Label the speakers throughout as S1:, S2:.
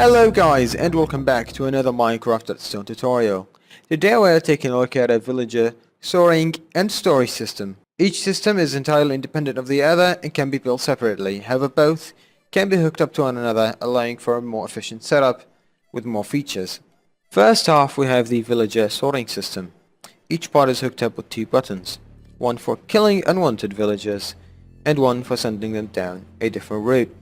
S1: Hello guys, and welcome back to another Minecraft Redstone tutorial. Today we are taking a look at a villager soaring and storage system. Each system is entirely independent of the other and can be built separately. However, both can be hooked up to one another, allowing for a more efficient setup with more features. First off, we have the villager sorting system. Each pod is hooked up with two buttons, one for killing unwanted villagers and one for sending them down a different route.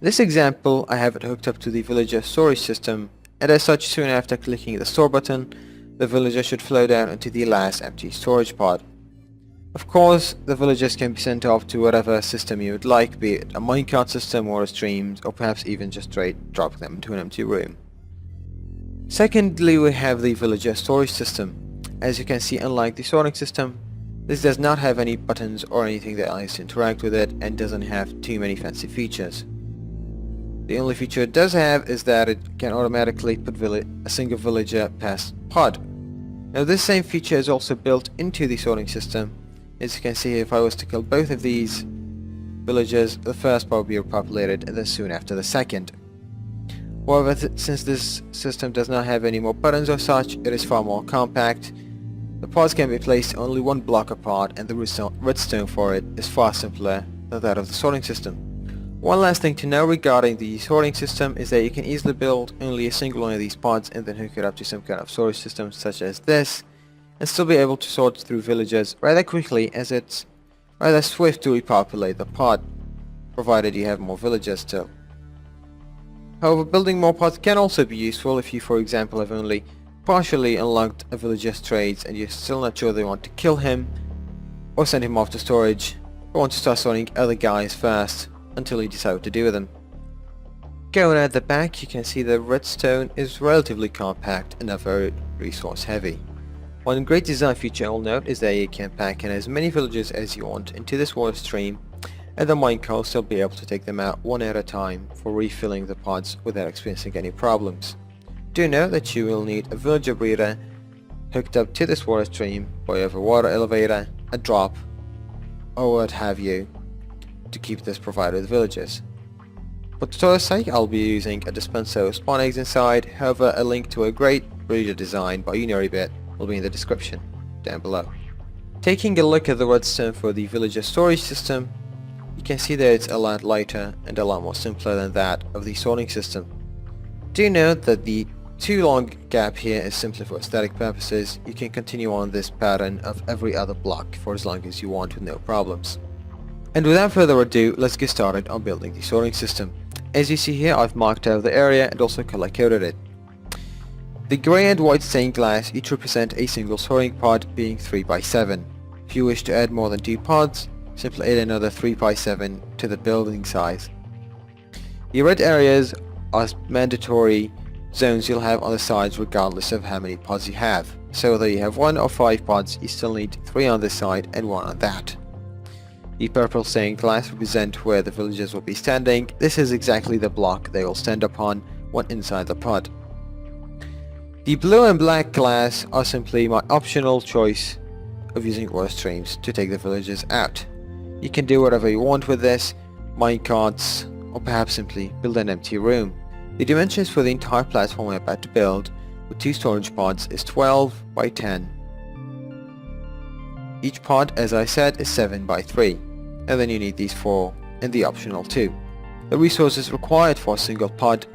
S1: In this example, I have it hooked up to the villager storage system, and as such, soon after clicking the store button, the villager should flow down into the last empty storage pod. Of course, the villagers can be sent off to whatever system you would like, be it a minecart system or a stream, or perhaps even just straight dropping them into an empty room. Secondly, we have the villager storage system. As you can see, unlike the sorting system, this does not have any buttons or anything that allows you to interact with it, and doesn't have too many fancy features. The only feature it does have is that it can automatically put a single villager past pod. Now this same feature is also built into the sorting system. As you can see, if I was to kill both of these villagers, the first pod will be repopulated and then soon after the second. However, since this system does not have any more buttons or such, it is far more compact. The pods can be placed only one block apart, and the redstone for it is far simpler than that of the sorting system. One last thing to know regarding the sorting system is that you can easily build only a single one of these pods and then hook it up to some kind of storage system such as this, and still be able to sort through villagers rather quickly, as it's rather swift to repopulate the pod, provided you have more villagers still. However, building more pods can also be useful if you, for example, have only partially unlocked a villager's trades and you're still not sure they want to kill him or send him off to storage, but want to start sorting other guys first until you decide what to do with them. Going at the back, you can see the redstone is relatively compact and not very resource heavy. One great design feature I'll note is that you can pack in as many villagers as you want into this water stream, and the minecart will still be able to take them out one at a time for refilling the pods without experiencing any problems. Do note that you will need a villager breeder hooked up to this water stream by either a water elevator, a drop, or what have you, to keep this provided with villagers. For tutorial's sake, I'll be using a dispenser with spawn eggs inside. However, a link to a great breeder design by Unarybit will be in the description down below. Taking a look at the redstone for the villager storage system, you can see that it's a lot lighter and a lot more simpler than that of the sorting system. Do note that the too long gap here is simply for aesthetic purposes. You can continue on this pattern of every other block for as long as you want with no problems. And without further ado, let's get started on building the sorting system. As you see here, I've marked out the area and also color coded it. The grey and white stained glass each represent a single sorting pod, being 3 by 7. If you wish to add more than 2 pods, simply add another 3 by 7 to the building size. The red areas are mandatory zones you'll have on the sides regardless of how many pods you have. So whether you have 1 or 5 pods, you still need 3 on this side and 1 on that. The purple stained glass represent where the villagers will be standing. This is exactly the block they will stand upon when inside the pod. The blue and black glass are simply my optional choice of using water streams to take the villagers out. You can do whatever you want with this, minecarts, or perhaps simply build an empty room. The dimensions for the entire platform I'm about to build with 2 storage pods is 12 by 10. Each pod, as I said, is 7 by 3. And then you need these 4 and the optional 2. The resources required for a single pod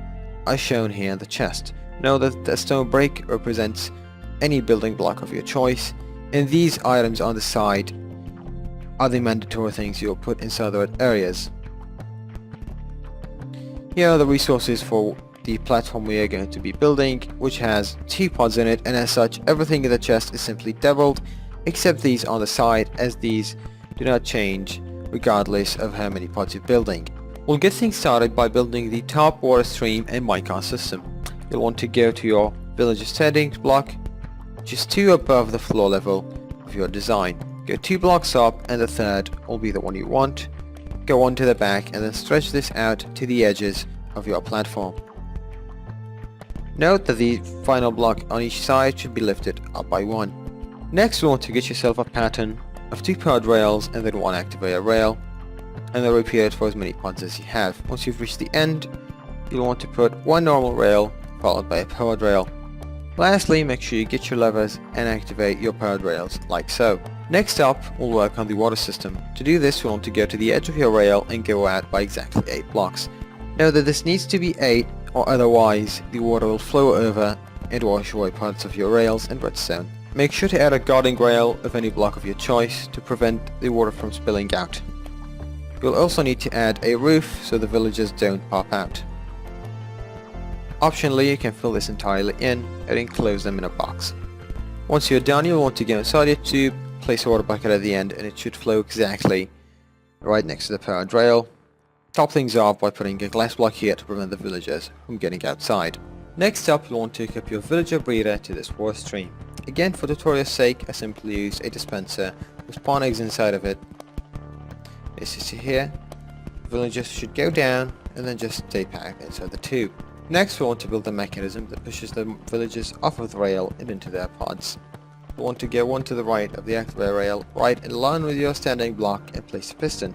S1: are shown here in the chest. Know that the stone brick represents any building block of your choice, and these items on the side are the mandatory things you'll put inside the red areas. Here are the resources for the platform we are going to be building, which has 2 pods in it, and as such everything in the chest is simply doubled except these on the side, as these do not change regardless of how many pods you're building. We'll get things started by building the top water stream and minecart system. You'll want to go to your villager settings block, just 2 above the floor level of your design. Go 2 blocks up and the third will be the one you want. Go on to the back and then stretch this out to the edges of your platform. Note that the final block on each side should be lifted up by 1. Next, you want to get yourself a pattern of 2 pod rails and then 1 activator rail, and then repeat it for as many pods as you have. Once you've reached the end, you'll want to put one normal rail followed by a powered rail. Lastly, make sure you get your levers and activate your powered rails like so. Next up, we'll work on the water system. To do this, we'll want to go to the edge of your rail and go out by exactly 8 blocks. Know that this needs to be 8, or otherwise the water will flow over and wash away parts of your rails and redstone. Make sure to add a guarding rail of any block of your choice to prevent the water from spilling out. You'll also need to add a roof so the villagers don't pop out. Optionally, you can fill this entirely in and enclose them in a box. Once you're done, you'll want to go inside your tube, place a water bucket at the end, and it should flow exactly right next to the powered rail. Top things off by putting a glass block here to prevent the villagers from getting outside. Next up, you'll want to hook up your villager breeder to this water stream. Again, for tutorial's sake, I simply used a dispenser with spawn eggs inside of it. As you see here, the villagers should go down and then just stay packed inside the tube. Next, we want to build a mechanism that pushes the villagers off of the rail and into their pods. We want to go one to the right of the activator rail, right in line with your standing block, and place a piston.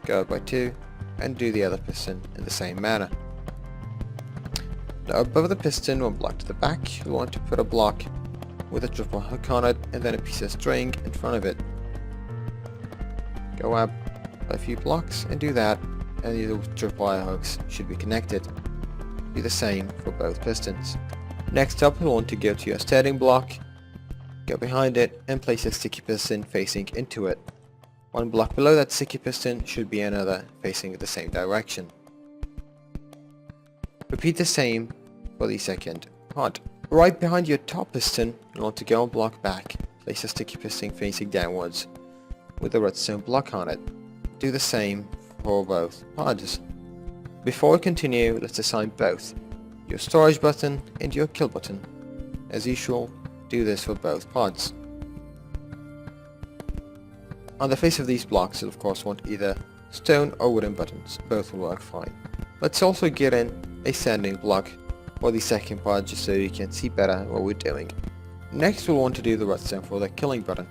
S1: Go up by 2 and do the other piston in the same manner. Now above the piston, one block to the back, we want to put a block with a triple hook on it and then a piece of string in front of it. Go up by a few blocks and do that, and the triple wire hooks should be connected. Do the same for both pistons. Next up, we want to go to your starting block, go behind it and place a sticky piston facing into it. One block below that sticky piston should be another facing the same direction. Repeat the same for the second pod. Right behind your top piston, you want to go a block back, place a sticky piston facing downwards with a redstone block on it. Do the same for both pods. Before we continue, let's assign both your storage button and your kill button. As usual, do this for both pods. On the face of these blocks, you'll of course want either stone or wooden buttons. Both will work fine. Let's also get in a sanding block for the second pod just so you can see better what we're doing. Next, we'll want to do the redstone for the killing button.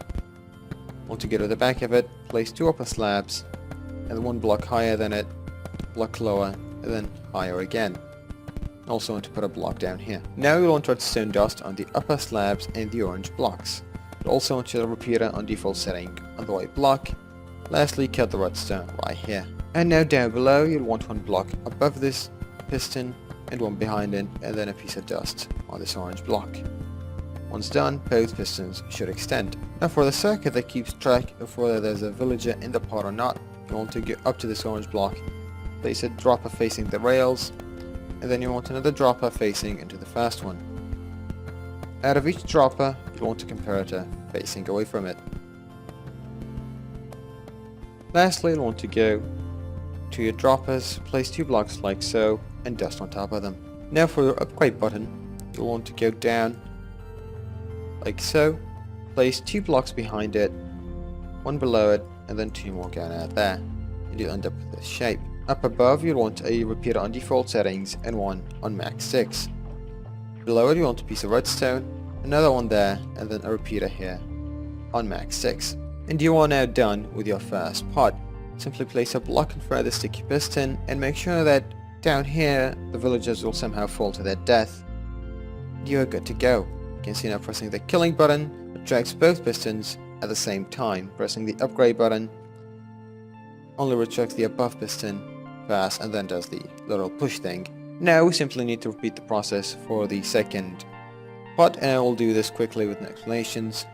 S1: Want to go to the back of it, place 2 upper slabs and one block higher than it, block lower, and then higher again. Also want to put a block down here. Now we want redstone dust on the upper slabs and the orange blocks. We also want your repeater on default setting on the white block. Lastly, cut the redstone right here. And now down below, you'll want one block above this piston and one behind it, and then a piece of dust on this orange block. Once done, both pistons should extend. Now for the circuit that keeps track of whether there's a villager in the pod or not, you want to get up to this orange block, place a dropper facing the rails, and then you want another dropper facing into the first one. Out of each dropper, you want a comparator facing away from it. Lastly, you'll want to go to your droppers, place 2 blocks like so, and dust on top of them. Now for your upgrade button, you'll want to go down like so, place 2 blocks behind it, 1 below it, and then 2 more going out there, and you'll end up with this shape. Up above, you'll want a repeater on default settings and one on max 6. Below it, you want a piece of redstone, another one there, and then a repeater here on max 6. And you are now done with your first pod. Simply place a block in front of the sticky piston and make sure that down here the villagers will somehow fall to their death. You are good to go. You can see now pressing the killing button retracts both pistons at the same time. Pressing the upgrade button only retracts the above piston first and then does the little push thing. Now we simply need to repeat the process for the second pod, and I will do this quickly with no explanations.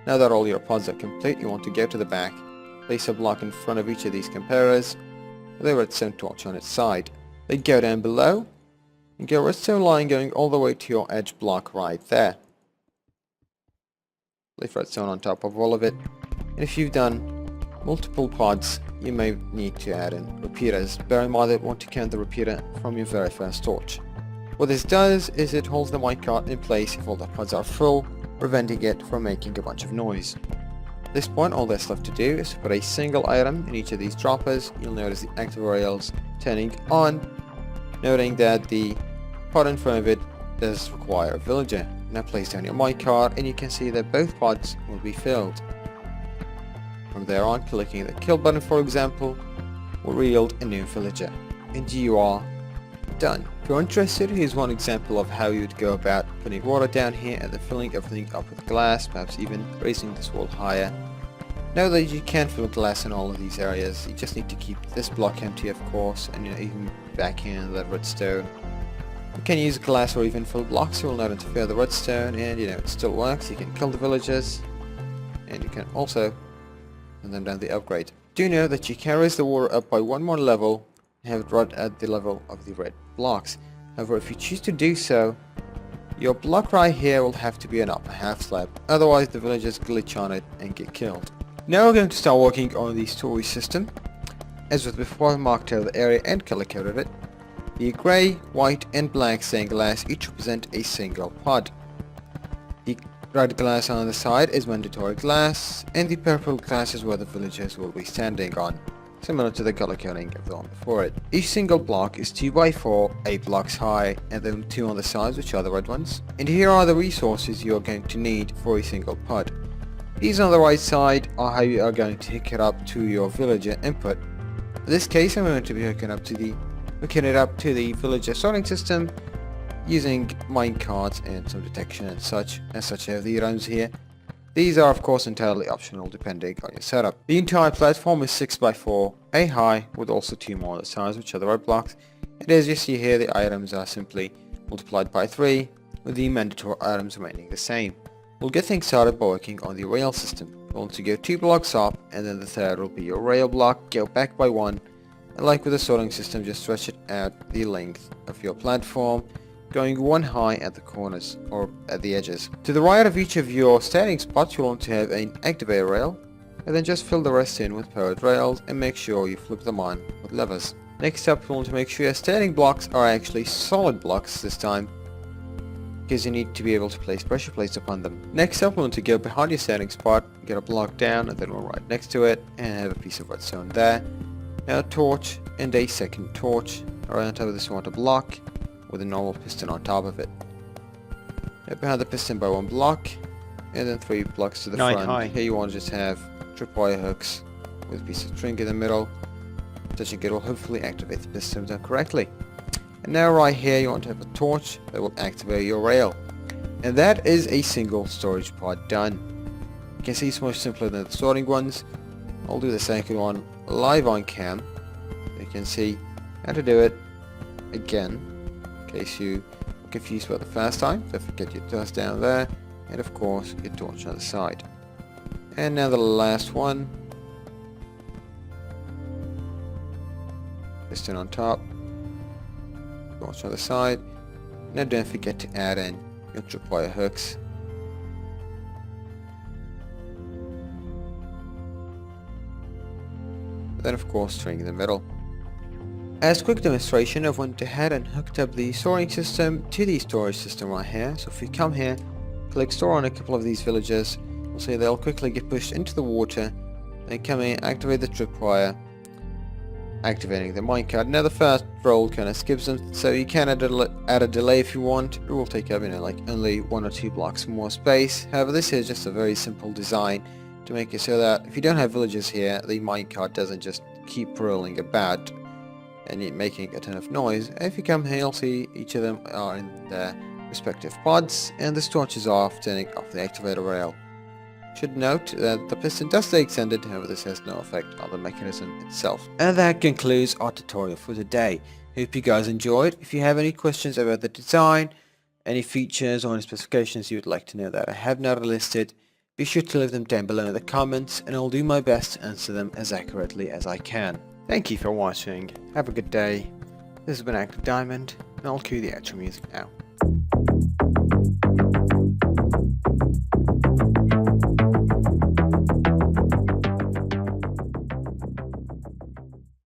S1: Now that all your pods are complete, you want to go to the back, place a block in front of each of these comparators with a redstone torch on its side. Then go down below and get a redstone line going all the way to your edge block right there. Leave redstone on top of all of it, and if you've done multiple pods, you may need to add in repeaters. Bear in mind that you want to count the repeater from your very first torch. What this does is it holds the minecart in place if all the pods are full, preventing it from making a bunch of noise. At this point, all that's left to do is to put a single item in each of these droppers. You'll notice the active rails turning on, noting that the pod in front of it does require a villager. Now place down your minecart and you can see that both pods will be filled. From there on, clicking the kill button for example will yield a new villager, and you are done. If you're interested, here's one example of how you'd go about putting water down here and then filling everything up with glass, perhaps even raising this wall higher. Know that you can fill glass in all of these areas, you just need to keep this block empty of course, and even back in the redstone. You can use glass or even fill blocks, it will not interfere with the redstone, and it still works. You can kill the villagers, and you can also send them down the upgrade. Do know that you can raise the water up by one more level and have it right at the level of the red blocks. However, if you choose to do so, your block right here will have to be an upper half slab, otherwise the villagers glitch on it and get killed. Now we're going to start working on the storage system. As with before, I marked out the area and color coded it. The grey, white and black stained glass each represent a single pod. The red glass on the side is mandatory glass, and the purple glass is where the villagers will be standing on, similar to the color coding of the one before it. Each single block is 2 by 4, 8 blocks high, and then 2 on the sides, which are the red ones. And here are the resources you are going to need for a single pod. These on the right side are how you are going to hook it up to your villager input. In this case, I'm going to be hooking it up to the villager sorting system using minecarts and some detection and such have the runs here. These are of course entirely optional depending on your setup. The entire platform is 6 by 4, a high, with also 2 more on the sides, which are the red blocks. And as you see here, the items are simply multiplied by 3, with the mandatory items remaining the same. We'll get things started by working on the rail system. We'll want to go 2 blocks up, and then the third will be your rail block, go back by 1, and like with the sorting system, just stretch it out the length of your platform, going 1 high at the corners, or at the edges. To the right of each of your standing spots, you'll want to have an activator rail, and then just fill the rest in with powered rails, and make sure you flip them on with levers. Next up, you'll want to make sure your standing blocks are actually solid blocks this time, because you need to be able to place pressure plates upon them. Next up, we'll want to go behind your standing spot, get a block down, and then we'll right next to it, and have a piece of redstone there. Now a torch, and a second torch. Right on top of this, we want a block, with a normal piston on top of it. Now behind the piston by 1 block, and then 3 blocks to the front. Here you want to just have tripwire hooks, with a piece of string in the middle. Touching it will hopefully activate the piston done correctly. And now right here you want to have a torch that will activate your rail. And that is a single storage pod done. You can see it's much simpler than the sorting ones. I'll do the second one live on cam. You can see how to do it again, in case you were confused about the first time. Don't forget your dust down there, and of course your torch on the side. And now the last one. Piston on top. Torch on the side. Now don't forget to add in your tripwire hooks. Then of course string in the middle. As a quick demonstration, I've went ahead and hooked up the storing system to the storage system right here. So if you come here, click store on a couple of these villagers, you'll see they'll quickly get pushed into the water. Then come in, activate the tripwire, activating the minecart. Now the first roll kind of skips them, so you can add a delay if you want. It will take up like only 1 or 2 blocks more space. However, this is just a very simple design to make it so that if you don't have villagers here, the minecart doesn't just keep rolling about and making a ton of noise. If you come here, you'll see each of them are in their respective pods, and the torches are off, turning off the activator rail. Should note that the piston does stay extended, however this has no effect on the mechanism itself. And that concludes our tutorial for today. Hope you guys enjoyed. If you have any questions about the design, any features or any specifications you would like to know that I have not listed, be sure to leave them down below in the comments, and I'll do my best to answer them as accurately as I can. Thank you for watching, have a good day. This has been Active Diamond, and I'll cue the outro music now.